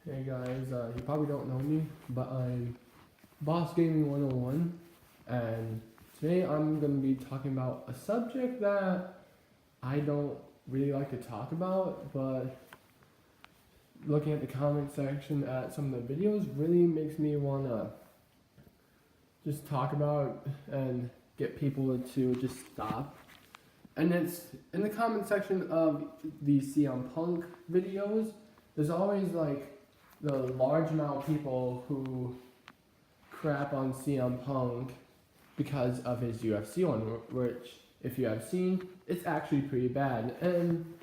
Hey guys, you probably don't know me, but I'm Boss Gaming 101, and today I'm going to be talking about a subject that I don't really like to talk about, but looking at the comment section at some of the videos really makes me want to just talk about and get people to just stop. And it's in the comment section of the CM Punk videos, there's always like the large amount of people who crap on CM Punk because of his UFC one, which, if you have seen, it's actually pretty bad. And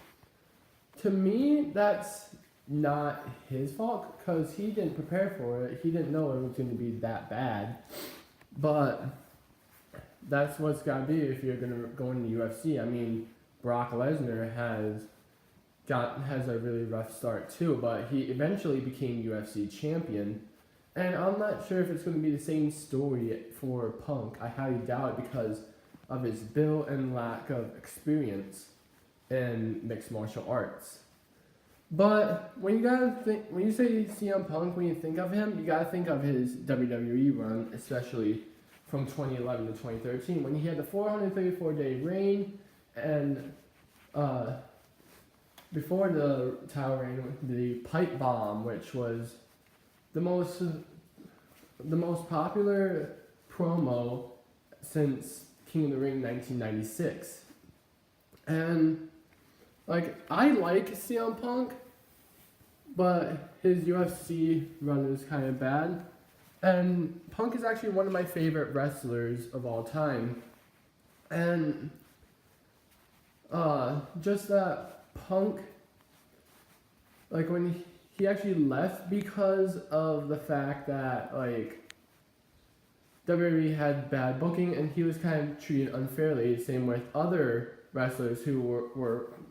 to me, that's not his fault because he didn't prepare for it. He didn't know it was going to be that bad. But that's what's got to be if you're going to go into UFC. I mean, Brock Lesnar has a really rough start too, but he eventually became UFC champion. And I'm not sure if it's going to be the same story for Punk. I highly doubt it because of his build and lack of experience in mixed martial arts. But when you say CM Punk, when you think of him, you gotta think of his WWE run, especially from 2011 to 2013, when he had the 434-day reign, and before the title reign, the pipe bomb, which was the most popular promo since King of the Ring 1996. And like, I like CM Punk, but his UFC run is kind of bad. And Punk is actually one of my favorite wrestlers of all time. And just that Punk, like when he actually left because of the fact that like WWE had bad booking and he was kind of treated unfairly. Same with other wrestlers who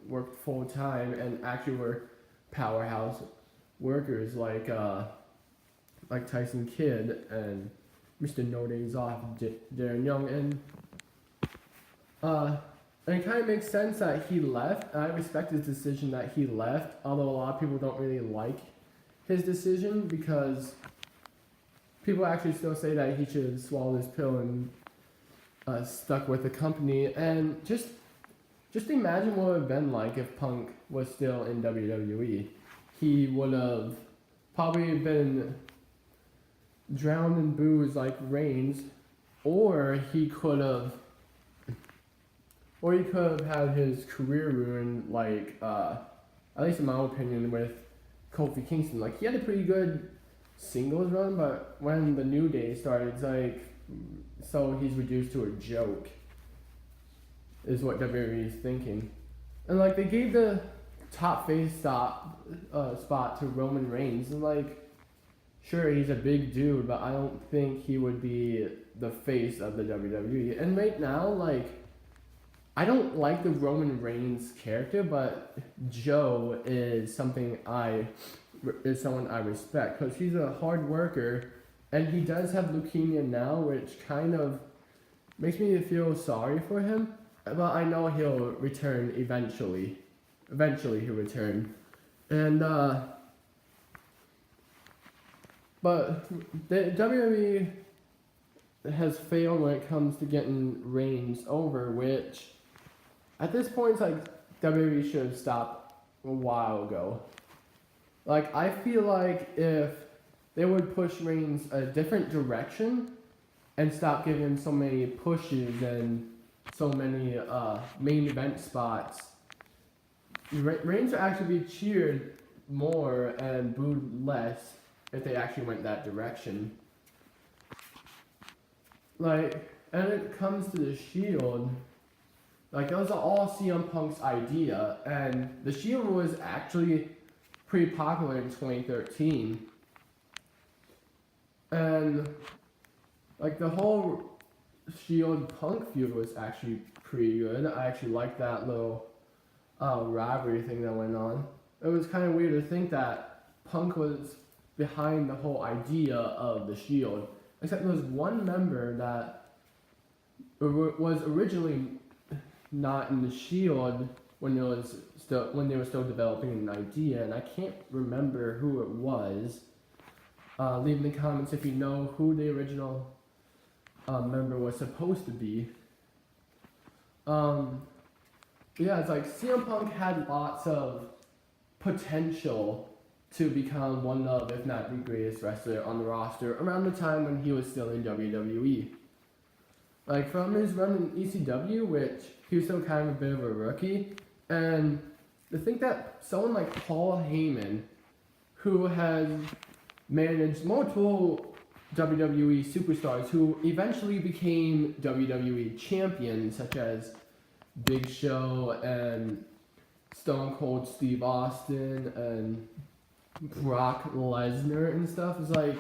worked full time and actually were powerhouse workers like Tyson Kidd and Mr. No Days Off, Darren Young, and it kind of makes sense that he left. And I respect his decision that he left, although a lot of people don't really like his decision because people actually still say that he should have swallowed his pill and stuck with the company. And just imagine what it would have been like if Punk was still in WWE. He would have probably been drowned in booze like Reigns, or he could have had his career ruined, like, at least in my opinion, with Kofi Kingston. Like, he had a pretty good singles run, but when the New Day started, it's like, so he's reduced to a joke, is what WWE is thinking. And, like, they gave the top face spot to Roman Reigns, and, like, sure, he's a big dude, but I don't think he would be the face of the WWE. And right now, like, I don't like the Roman Reigns character, but Joe is someone I respect because he's a hard worker, and he does have leukemia now, which kind of makes me feel sorry for him. But I know he'll return eventually. Eventually, he'll return, and but the WWE has failed when it comes to getting Reigns over, which at this point, it's like WWE should have stopped a while ago. Like, I feel like if they would push Reigns a different direction and stop giving him so many pushes and so many main event spots, Reigns would actually be cheered more and booed less if they actually went that direction. Like, and it comes to the Shield, like, that was all CM Punk's idea, and the Shield was actually pretty popular in 2013. And, like, the whole Shield Punk feud was actually pretty good. I actually liked that little rivalry thing that went on. It was kind of weird to think that Punk was behind the whole idea of the Shield, except there was one member that was originally not in the Shield, when they were still developing an idea, and I can't remember who it was. Leave in the comments if you know who the original member was supposed to be. Yeah, it's like CM Punk had lots of potential to become one of, if not the greatest wrestler on the roster around the time when he was still in WWE. Like from his run in ECW, which he was still kind of a bit of a rookie, and to think that someone like Paul Heyman, who has managed multiple WWE superstars who eventually became WWE champions, such as Big Show and Stone Cold Steve Austin and Brock Lesnar and stuff, is like,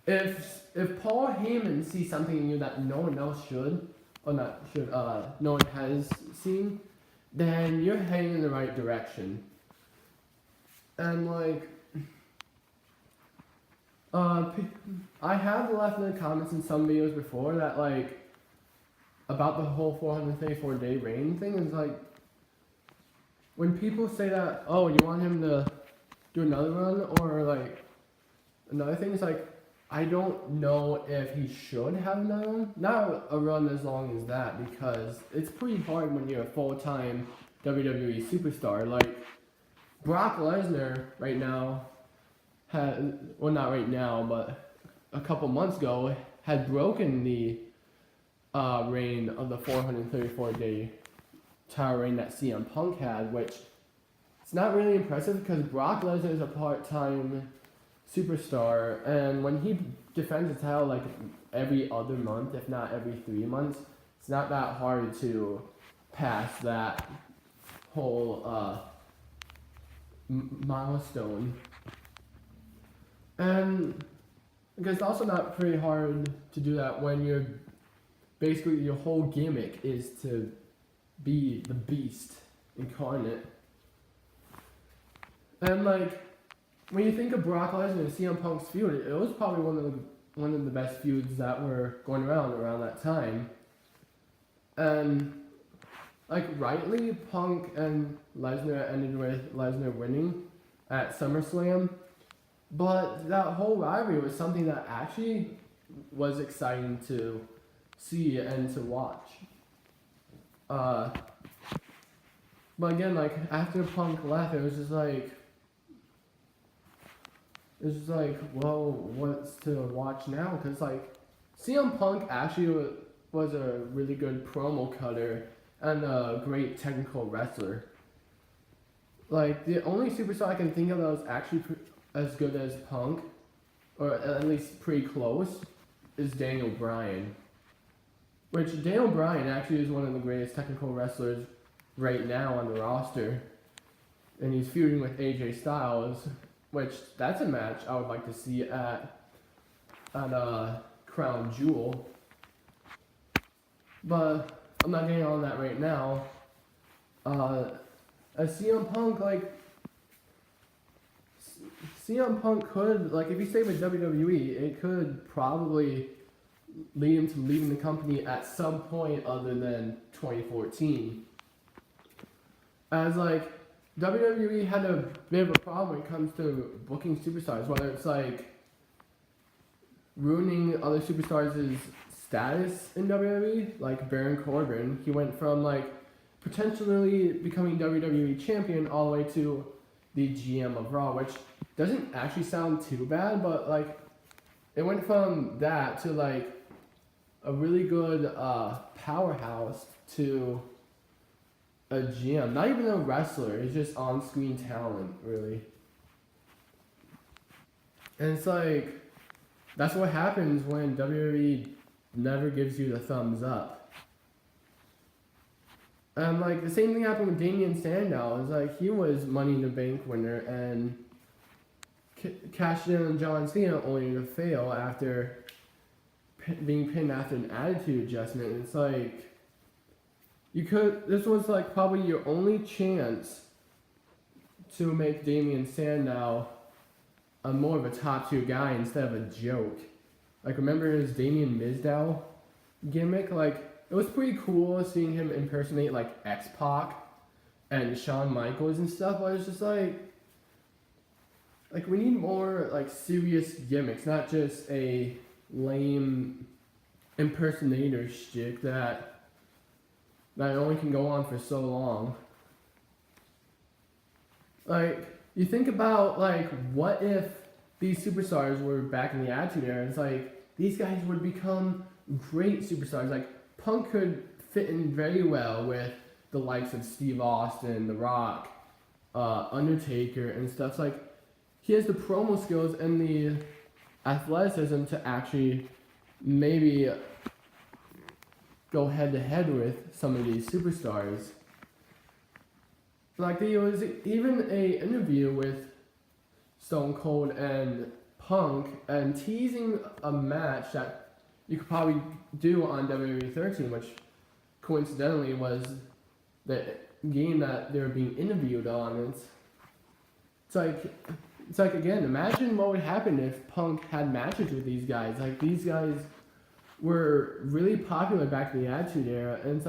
if Paul Heyman sees something in you that no one else no one has seen, then you're heading in the right direction. And like, I have left in the comments in some videos before that like about the whole 434-day reign thing. Is like, when people say that, oh, you want him to do another run or like another thing, is like, I don't know if he should have another run. Not a run as long as that, because it's pretty hard when you're a full-time WWE superstar. Like, Brock Lesnar right now well, not right now, but a couple months ago, had broken the reign of the 434-day title reign that CM Punk had, which it's not really impressive because Brock Lesnar is a part-time superstar, and when he defends the title like every other month, if not every 3 months, it's not that hard to pass that whole milestone. And because it's also not pretty hard to do that when you're basically, your whole gimmick is to be the beast incarnate. And like, when you think of Brock Lesnar and CM Punk's feud, it was probably one of the best feuds that were going around that time. And like, rightly, Punk and Lesnar ended with Lesnar winning at SummerSlam, but that whole rivalry was something that actually was exciting to see and to watch. But again, like, after Punk left, it was just like, well, what's to watch now? Because like, CM Punk actually was a really good promo cutter and a great technical wrestler. Like, the only superstar I can think of that was actually as good as Punk, or at least pretty close, is Daniel Bryan. Which Daniel Bryan actually is one of the greatest technical wrestlers right now on the roster. And he's feuding with AJ Styles, which that's a match I would like to see at Crown Jewel. But I'm not getting on that right now. As CM Punk, like, CM Punk could, like, if he stayed with WWE, it could probably lead him to leaving the company at some point other than 2014. As, like, WWE had a bit of a problem when it comes to booking superstars, whether it's, like, ruining other superstars' status in WWE, like Baron Corbin. He went from, like, potentially becoming WWE champion all the way to the GM of Raw, which doesn't actually sound too bad, but like, it went from that to like a really good powerhouse to a GM. Not even a wrestler, he's just on-screen talent, really. And it's like, that's what happens when WWE never gives you the thumbs up. And like, the same thing happened with Damien Sandow. It's like, he was Money in the Bank winner and cashed in on John Cena only to fail after being pinned after an attitude adjustment. It's like, this was like probably your only chance to make Damien Sandow a more of a top tier guy instead of a joke. Like, remember his Damien Mizdow gimmick? Like, it was pretty cool seeing him impersonate like X-Pac and Shawn Michaels and stuff. But it's just like we need more like serious gimmicks, not just a lame impersonator shtick that only can go on for so long. Like, you think about like what if these superstars were back in the Attitude Era? It's like these guys would become great superstars. Like Punk could fit in very well with the likes of Steve Austin, The Rock, Undertaker, and stuff. It's like he has the promo skills and the athleticism to actually maybe go head to head with some of these superstars. Like there was even a interview with Stone Cold and Punk and teasing a match that you could probably do on WWE 13, which coincidentally was the game that they were being interviewed on. It's like again, imagine what would happen if Punk had matches with these guys. Like these guys were really popular back in the Attitude Era, and it's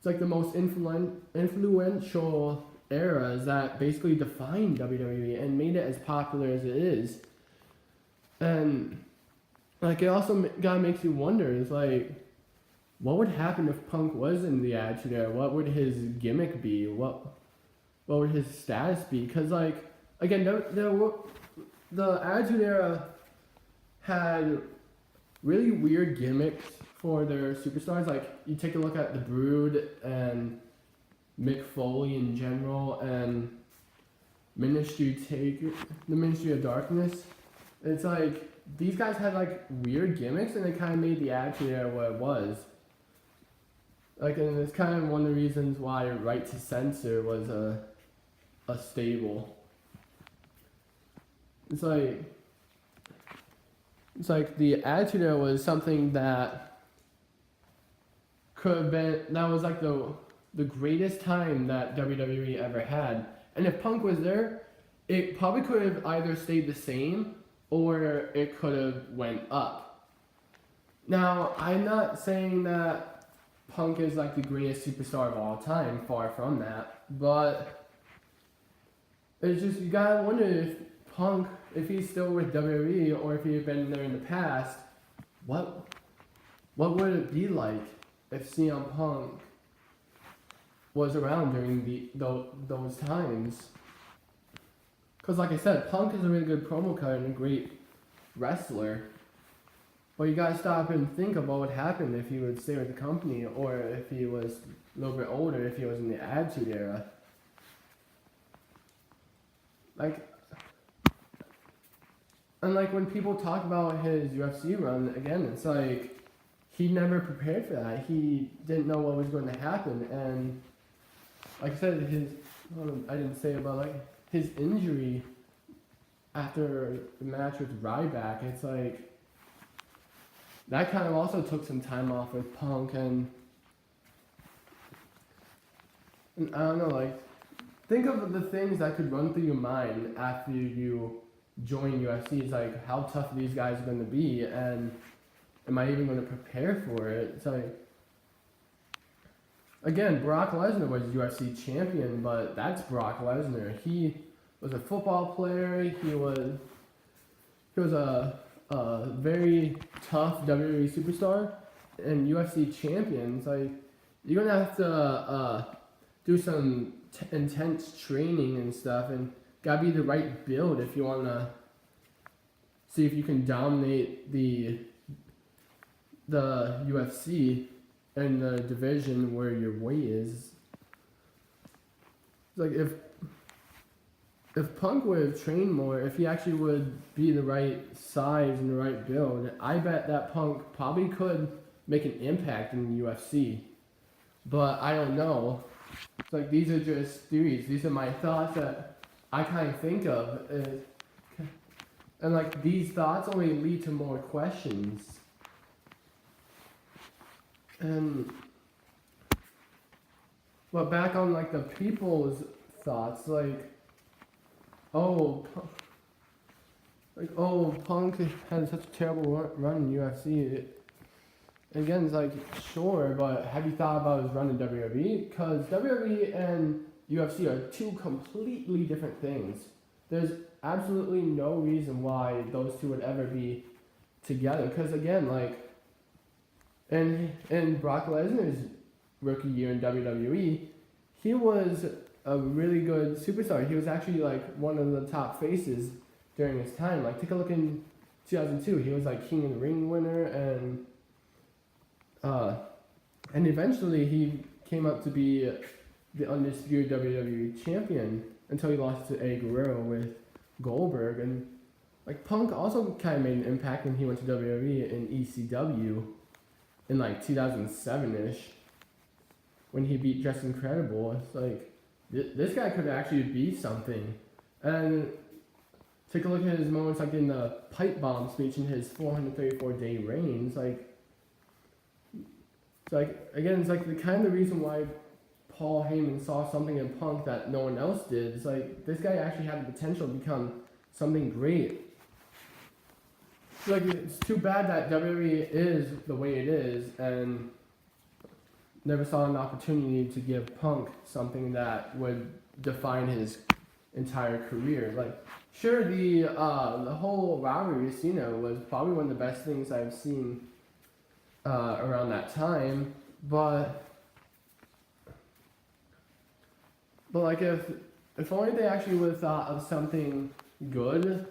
like the most influential eras that basically defined WWE and made it as popular as it is. And like it also kind of makes you wonder, is like, what would happen if Punk was in the Attitude Era? What would his gimmick be? What would his status be? Because like again, the Attitude Era had really weird gimmicks for their superstars. Like you take a look at the Brood and Mick Foley in general, and the Ministry of Darkness. It's like these guys had like weird gimmicks, and it kind of made the Attitude Era what it was. Like, and it's kind of one of the reasons why Right to Censor was a stable. It's like the Attitude Era was something that could have been, that was like the greatest time that WWE ever had. And if Punk was there, it probably could have either stayed the same or it could have went up. Now, I'm not saying that Punk is like the greatest superstar of all time, far from that, but it's just, you gotta wonder if Punk, if he's still with WWE or if he had been there in the past, what would it be like if CM Punk was around during those times? Because like I said, Punk is a really good promo cutter and a great wrestler. But you gotta stop and think of what would happen if he would stay with the company, or if he was a little bit older, if he was in the Attitude Era. Like, and like when people talk about his UFC run, again, it's like he never prepared for that. He didn't know what was going to happen, and like I said, I didn't say about like his injury after the match with Ryback. It's like that kind of also took some time off with Punk, and I don't know, like think of the things that could run through your mind after you join UFC. It's like, how tough these guys are going to be, and am I even going to prepare for it? It's like, again, Brock Lesnar was UFC champion, but that's Brock Lesnar. He was a football player. He was a very tough WWE superstar and UFC champion. It's like, you're gonna have to do some intense training and stuff, and gotta be the right build if you want to see if you can dominate the UFC and the division where your weight is. It's like if Punk would have trained more, if he actually would be the right size and the right build, I bet that Punk probably could make an impact in the UFC. But I don't know. It's like, these are just theories. These are my thoughts that I kind of think of. And like, these thoughts only lead to more questions. And but back on like the people's thoughts, like, Punk had such a terrible run in UFC. again, it's like, sure, but have you thought about his run in WWE? Because WWE and UFC are two completely different things. There's absolutely no reason why those two would ever be together. Because again, like, in Brock Lesnar's rookie year in WWE, he was a really good superstar. He was actually like one of the top faces during his time. Like, take a look in 2002. He was like King of the Ring winner, and eventually he came up to be the undisputed WWE champion until he lost to Eddie Guerrero with Goldberg. And like, Punk also kind of made an impact when he went to WWE in ECW in like 2007-ish when he beat Justin Credible. It's like, this guy could actually be something. And take a look at his moments like in the pipe bomb speech in his 434-day reign. It's like, again, it's like the kind of reason why Paul Heyman saw something in Punk that no one else did. It's like, this guy actually had the potential to become something great. It's like, it's too bad that WWE is the way it is and never saw an opportunity to give Punk something that would define his entire career. Like, sure, the whole rivalry with Cena was probably one of the best things I've seen around that time, but like, if only they actually would have thought of something good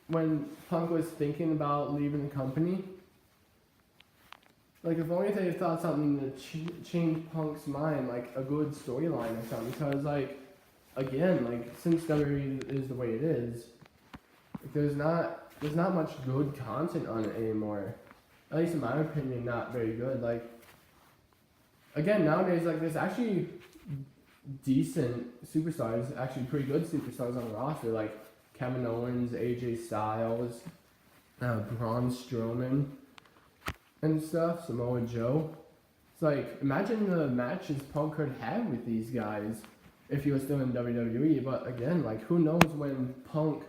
when Punk was thinking about leaving the company. Like, if only they had thought something to change Punk's mind, like a good storyline or something. Because, like, again, like, since WWE is the way it is, like, there's not much good content on it anymore. At least in my opinion, not very good. Like, again, nowadays, like, there's actually decent superstars, actually pretty good superstars on the roster, like Kevin Owens, AJ Styles, Braun Strowman, and stuff, Samoa Joe. It's like, imagine the matches Punk could have with these guys if he was still in WWE. But again, like, who knows when Punk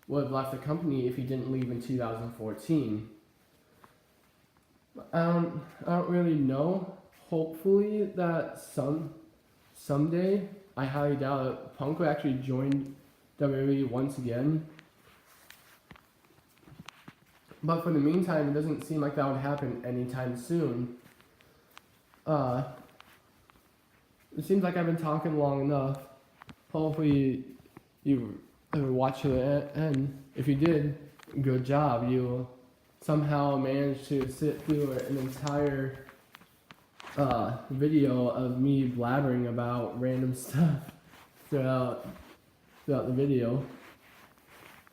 would have left the company if he didn't leave in 2014. I don't really know. Hopefully that someday, I highly doubt it, Punk will actually join WWE once again. But for the meantime, it doesn't seem like that would happen anytime soon. It seems like I've been talking long enough. Hopefully you watched to the end. If you did, good job. You somehow managed to sit through an entire video of me blabbering about random stuff throughout the video.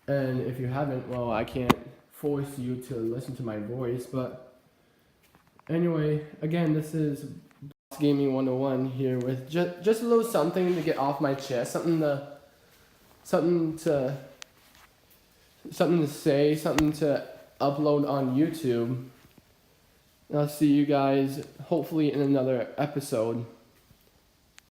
And if you haven't, well, I can't force you to listen to my voice. But anyway, again, this is Boss Gaming 101 here with just a little something to get off my chest, something to say, something to upload on YouTube. I'll see you guys hopefully in another episode.